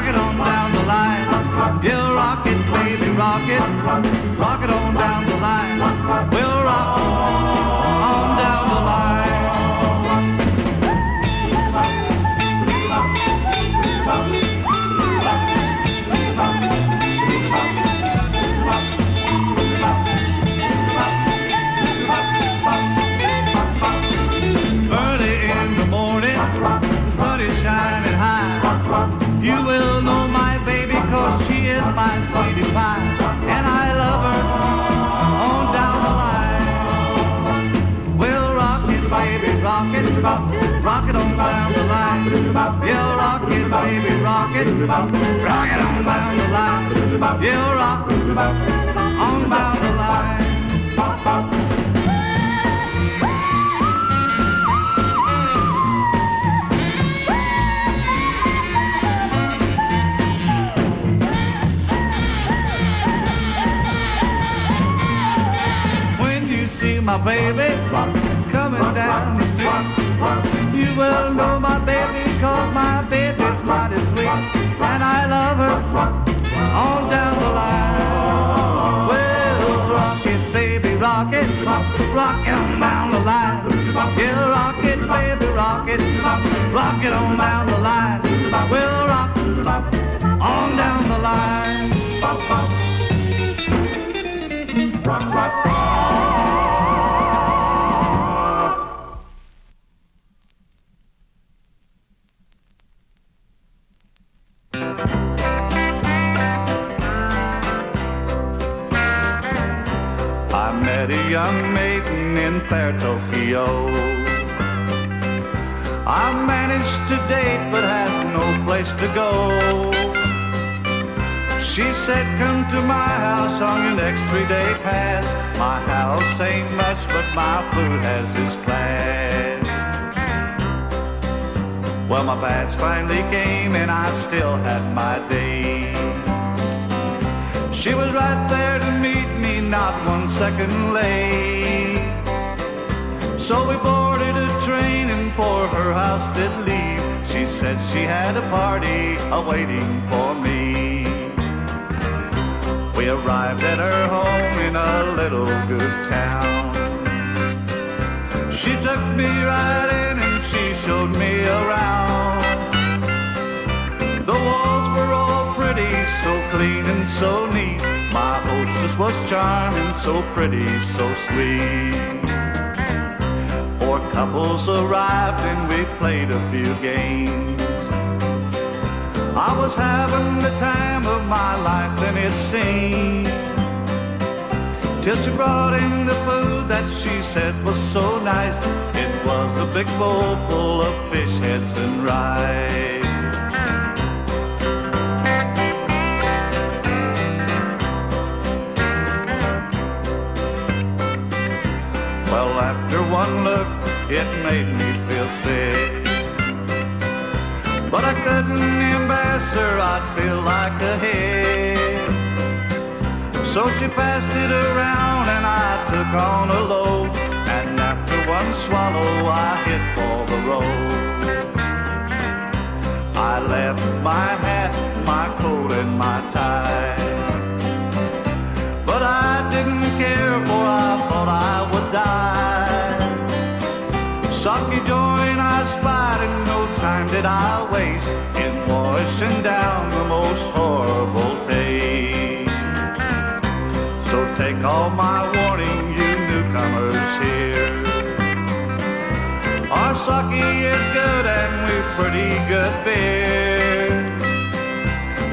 it on down the line. Yeah, rock it, baby, rock it. Rock it on down the line. We'll rock on down the line. Early in the morning, the sun is shining high. You will know my baby, 'cause she is my sweetie pie, and I love her on down the line. We'll rock it, baby, rock it, rock it on down the line. Yeah, rock it, baby, rock it, rock it on down the line. Yeah, rock on down the line. My baby coming down the street, you will know my baby, 'cause my baby's mighty sweet, and I love her on down the line. Well, rock it, baby, rock it, rock it on down the line. Yeah, rock it, baby, rock it on down the line. We'll rock on down the line. Rock, rock, rock. I met a young maiden in fair Tokyo. I managed to date but had no place to go. She said, come to my house on your next 3-day pass. My house ain't much, but my food has its class. Well, my pass finally came and I still had my day. She was right there to meet me, not 1 second late. So we boarded a train and for her house did leave. She said she had a party awaiting for me. We arrived at her home in a little good town. She took me right in and she showed me around. The walls were all pretty, so clean and so neat. My hostess was charming, so pretty, so sweet. 4 couples arrived and we played a few games. I was having the time of my life, and it seemed, till she brought in the food that she said was so nice. It was a big bowl full of fish heads and rice. Well, after one look, it made me feel sick. But I couldn't embarrass her, I'd feel like a head. So she passed it around and I took on a load. And after one swallow, I hit for the road. I left my hat, my coat and my tie. But I didn't care, for I thought I would die. Sake joint I spied, and no time did I waste in washing down the most horrible taste. So take all my warning, you newcomers here. Our sake is good and we're pretty good beer.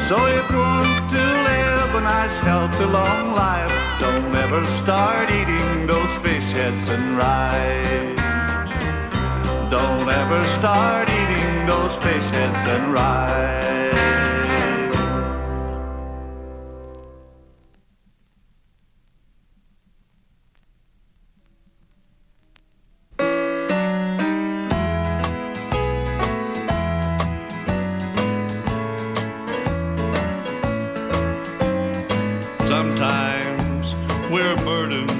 So if you want to live a nice, healthy, long life, don't ever start eating those fish heads and rice. Don't ever start eating those fish heads and rice. Sometimes we're burdened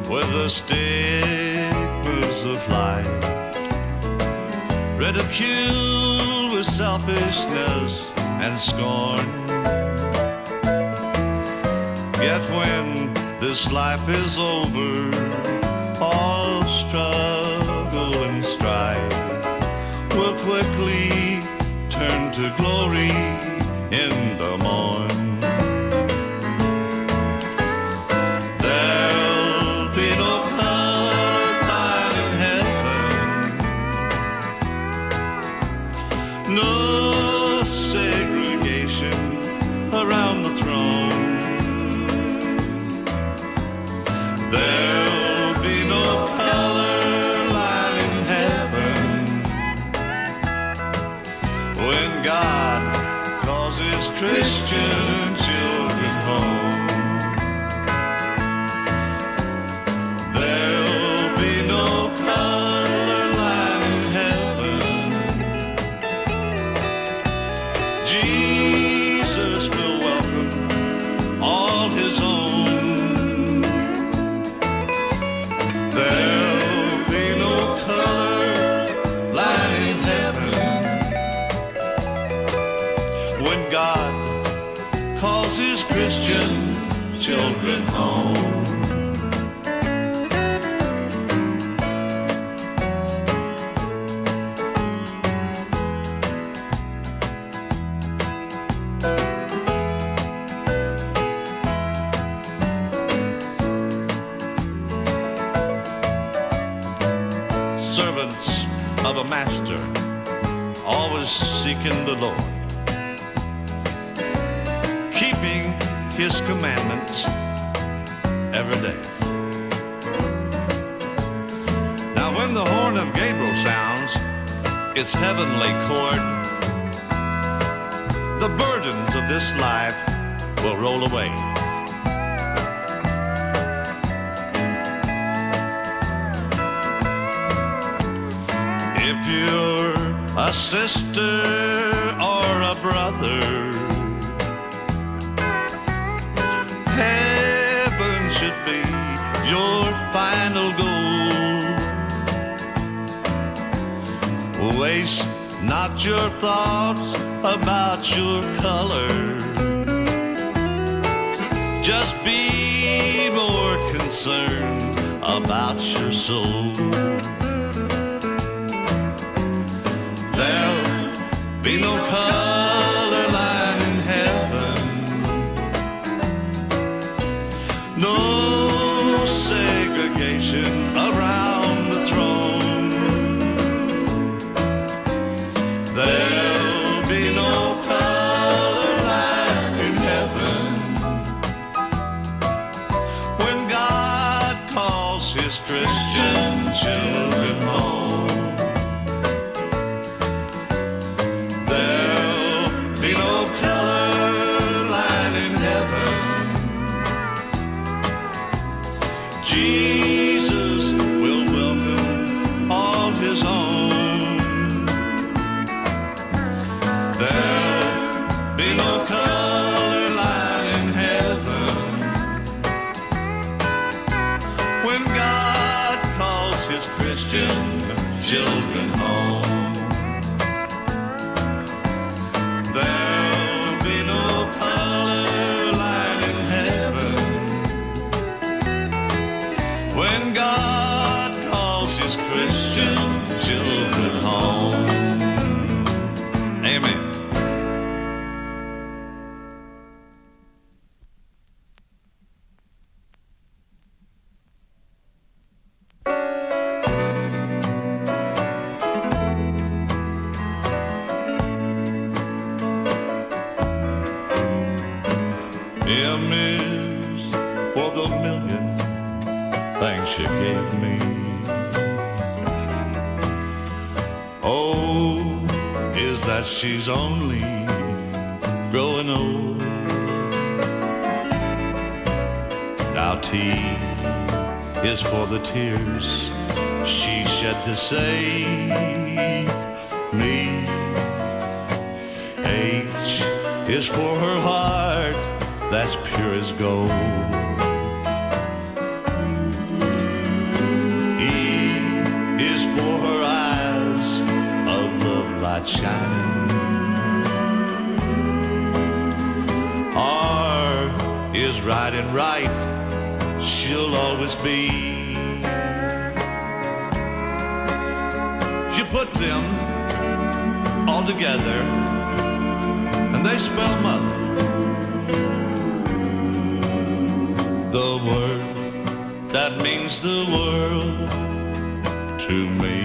with the stigmas of life, ridiculed with selfishness and scorn. Yet when this life is over, all struggle and strife will quickly turn to glory in the morn. There'll be no color line in heaven, no segregation around the throne. There'll be no color line in heaven when God calls his Christian children home. There'll be no color line in heaven. Jesus will welcome all his own. There'll be no color line in heaven when God calls his Christian children home. Servants of a master, always seeking the Lord, keeping his commandments every day. Now when the horn of Gabriel sounds its heavenly chord, the burdens of this life will roll away. If you're a sister or a brother, heaven should be your final goal. Waste not your thoughts about your color. Just be more concerned about your soul. There'll be no color line in heaven, no segregation around the throne. There'll be no color line in heaven when God calls his Christian children home. Jesus will welcome all his own. There'll be no color line in heaven when God calls his Christian children home. There'll be no color line in heaven when God calls his Christian children home. Amen. M is for the million things she gave me. Oh, is that she's only growing old. Now T is for the tears she shed to save me. H is for her heart that's pure as gold. Shining. right and right, she'll always be. You put them all together and they spell mother. The word that means the world to me.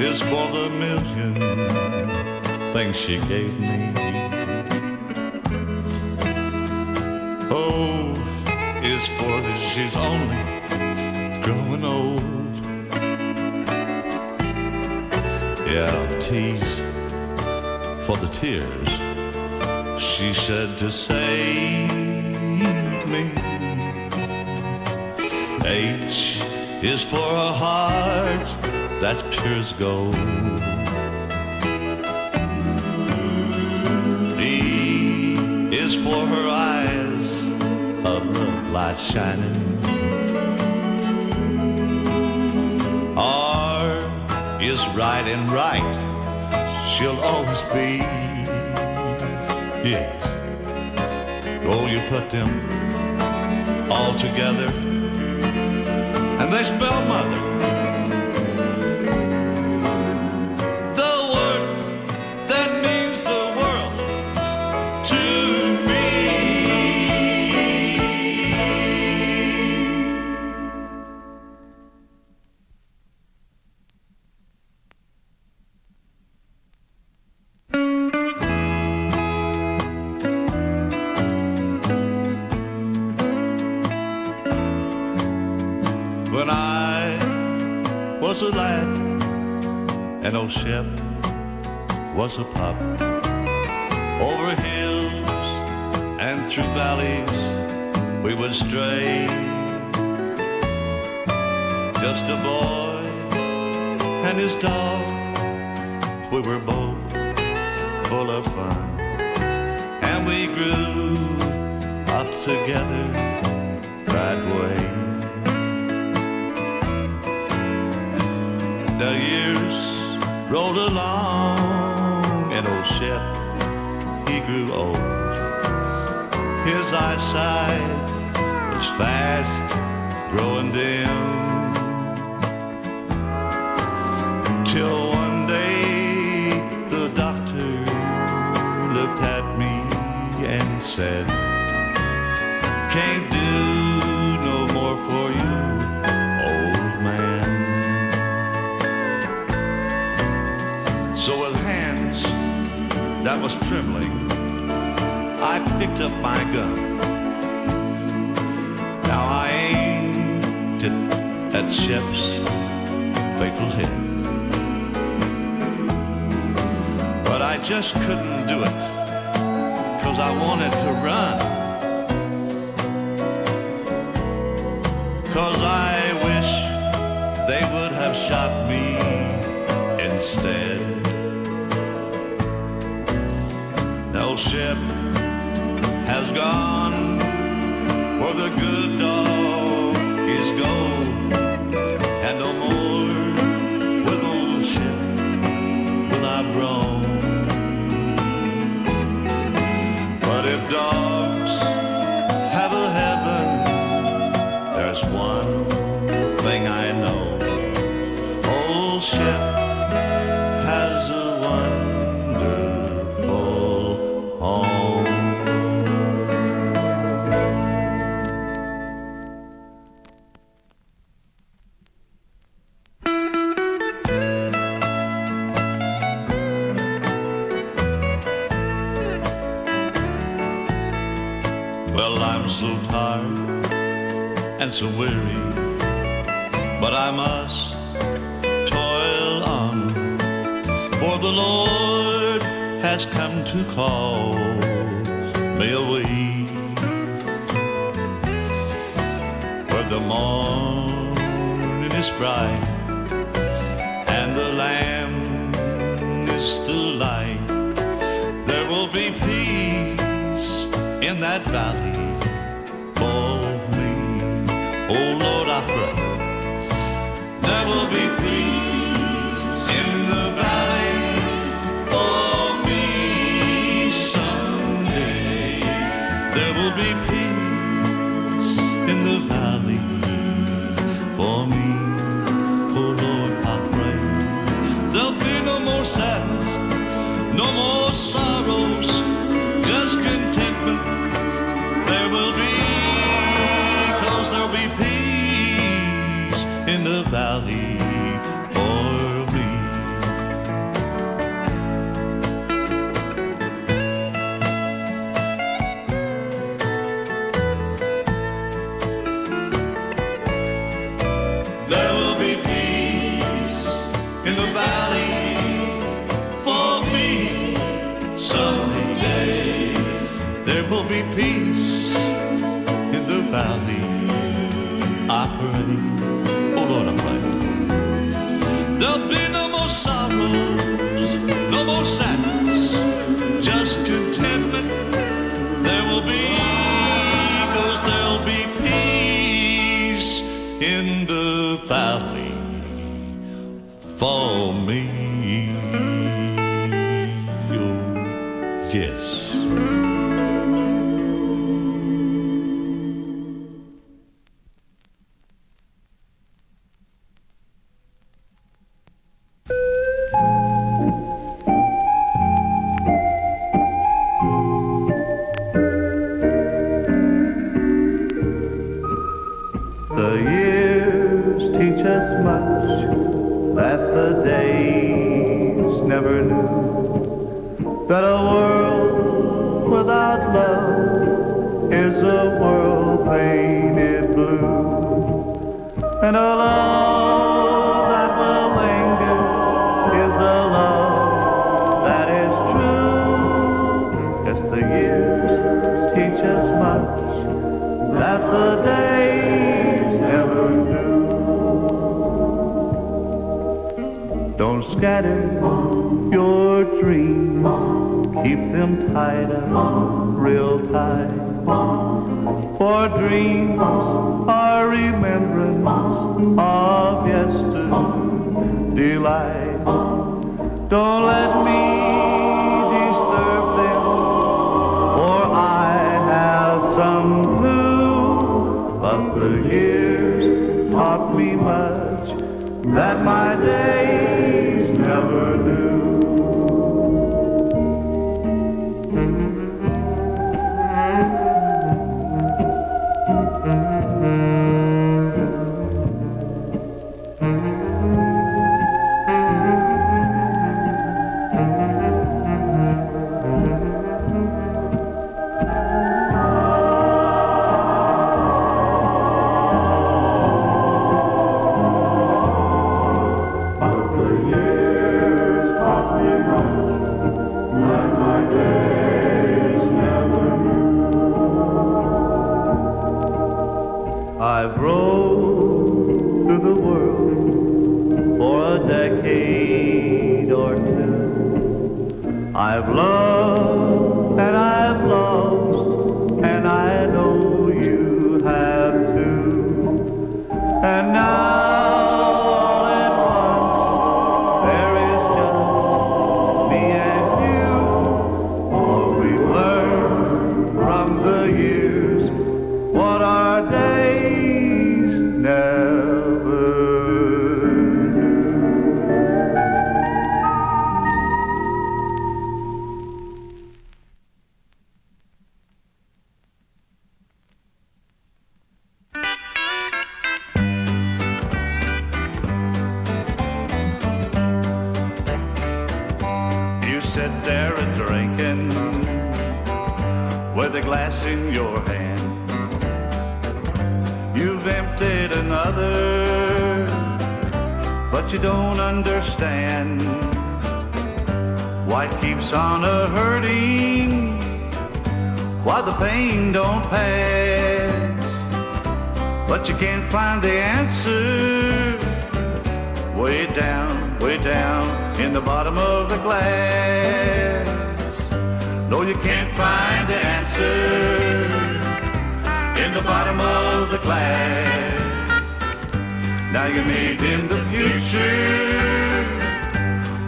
Is for the million things she gave me. O is for that she's only growing old. Yeah, T's for the tears she shed to save me. H is for a heart that's pure as gold. E is for her eyes of love light shining. R is right and right, she'll always be. Yes. Oh, you put them all together and they spell mother. When I was a lad and old Shep was a pup, over hills and through valleys we would stray. Just a boy and his dog, we were both full of fun, and we grew up together that way. The years rolled along and old Shep, he grew old. His eyesight was fast growing dim, till one day the doctor looked at me and said, "Can't do no more for you, old man." So with hands that was trembling, I picked up my gun. Now I aimed it at Shep's fatal head, but I just couldn't do it, 'cause I wanted to run, 'cause I wish they would have shot me instead. Now Shep has gone where the good dog is gone, and no more with old Shep will I roam. But if dogs have a heaven, there's one thing I know: old Shep has a wonderful home. Well, I'm so tired and so weary, but I must toil on, for the Lord has come to call me away, where the morning is bright and the Lamb is the light. There will be peace in that valley for me. no more sorrows, just contentment. There will be, 'cause there'll be peace in the valley for me. There will be peace in the valley for me someday. There will be peace in the valley, I pray. Hold on, I'm playing. There'll be no more sorrows, no more sadness, just contentment. There will be, 'cause there'll be peace in the valley for me. Oh, yes. The years teach us much that the days never knew. That a world without love is a world painted blue. And a love that will linger is a love that is true. Yes, the years teach us much that the days never knew. Don't scatter your dreams, keep them tied up real tight. For dreams are remembrance of yesterday's delight. Don't let me disturb them, for I have some clue. But the years taught me much that my days never knew. I've rode through the world for a decade or two. I've loved and I've lost, and I know you have too. And now all at once there is just me and you. For we've learned from the years what our days never You sit there a drinking with a glass in your hand. You've emptied another, but you don't understand why it keeps on a-hurting, why the pain don't pass. But you can't find the answer way down in the bottom of the glass. No, you can't find the answer in the bottom of the glass. Now you made in the future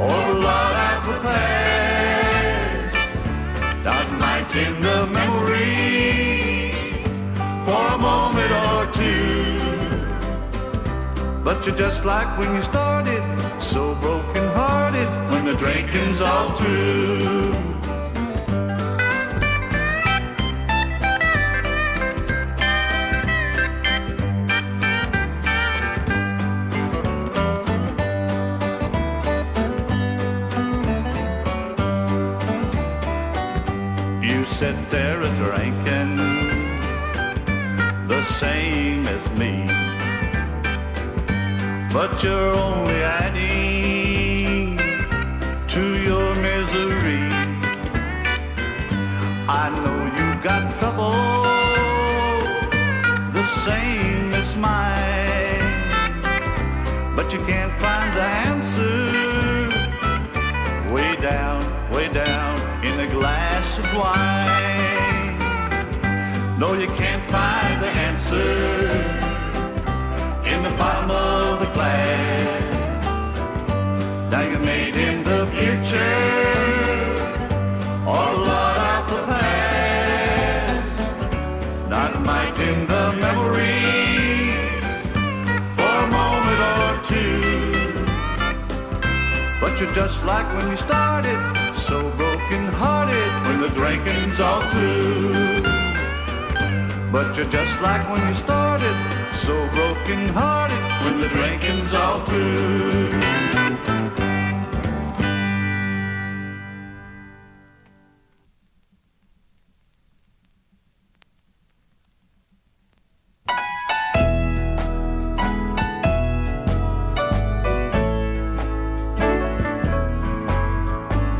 or a lot of the past. Not like in the memories for a moment or two. But you're just like when you started, so broken-hearted when the drinking's all through. You sit there a-drinking the same as me, but you're only adding to your misery. I know you got trouble the same as mine, but you can't find the answer way down in a glass of wine. No, you can't find the answer in the bottom of the glass. Now you made in the future or a lot of the past. Dynamite in the memories for a moment or two. But you're just like when you started, so broken-hearted when the drinking's all through. But you're just like when you started, so broken-hearted when the drinking's all through.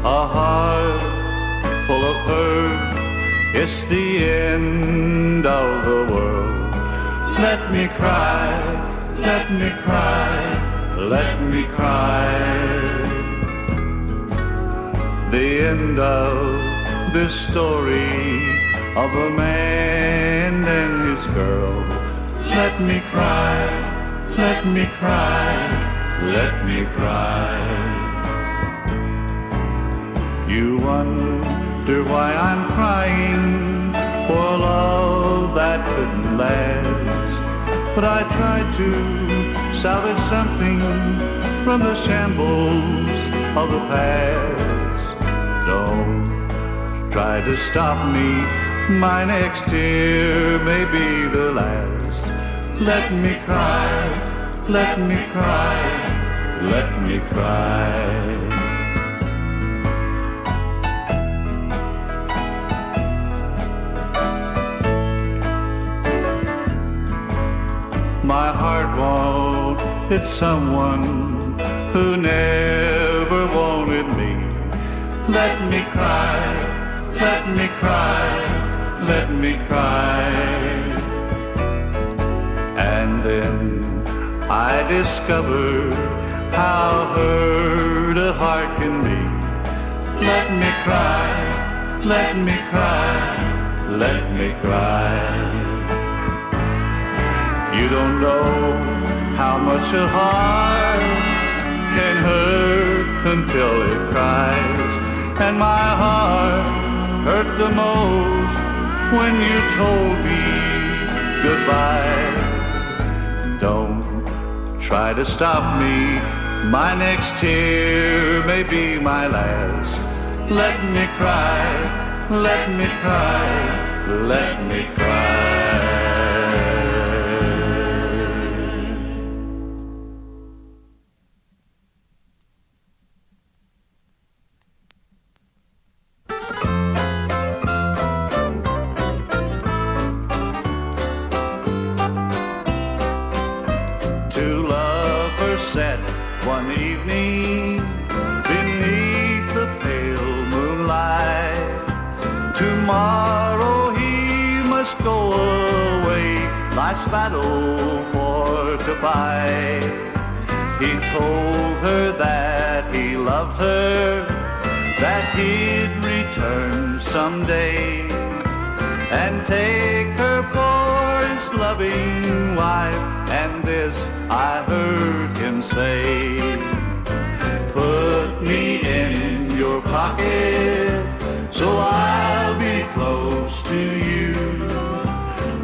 A heart full of hurt, it's the end of the world. Let me cry, let me cry, let me cry. The end of this story of a man and his girl. Let me cry, let me cry, let me cry. You wonder why I'm crying for a love that couldn't last, but I tried to salvage something from the shambles of the past. Don't try to stop me, my next tear may be the last. Let me cry, let me cry, let me cry. My heart won't hit someone who never wanted me. Let me cry, let me cry, let me cry. And then I discovered how hurt a heart can be. Let me cry, let me cry, let me cry. You don't know how much a heart can hurt until it cries. And my heart hurt the most when you told me goodbye. Don't try to stop me, my next tear may be my last. Let me cry, let me cry, let me cry. Set one evening beneath the pale moonlight. Tomorrow he must go away, life's battle for to fight. He told her that he loved her, that he'd return someday and take her for his loving wife. And this I heard him say, put me in your pocket so I'll be close to you.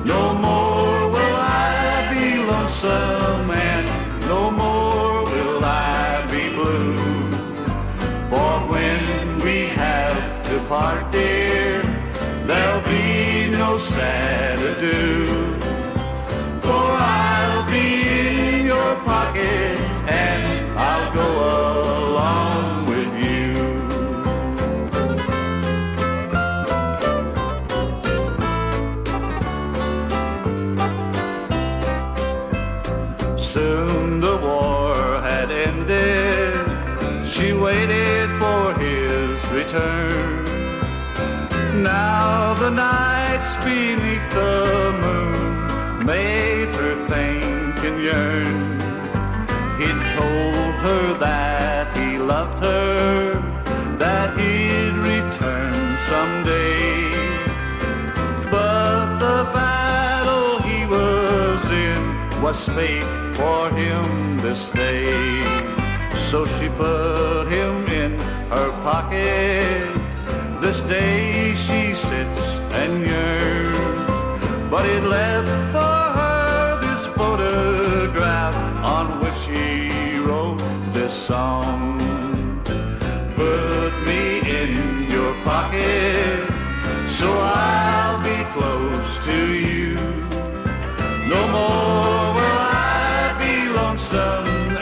No more will I be lonesome and no more will I be blue. For part, dear, there'll be no sad adieu. For I'll be in your pocket and I'll go along with you. Soon the war had ended. She waited for his return. Now the nights beneath the moon made her think and yearn. He'd told her that he loved her, that he'd return someday. But the battle he was in was fate for him this day. So she put him in her pocket. This day she sits and yearns, but it left for her this photograph on which he wrote this song. Put me in your pocket so I'll be close to you. No more will I be lonesome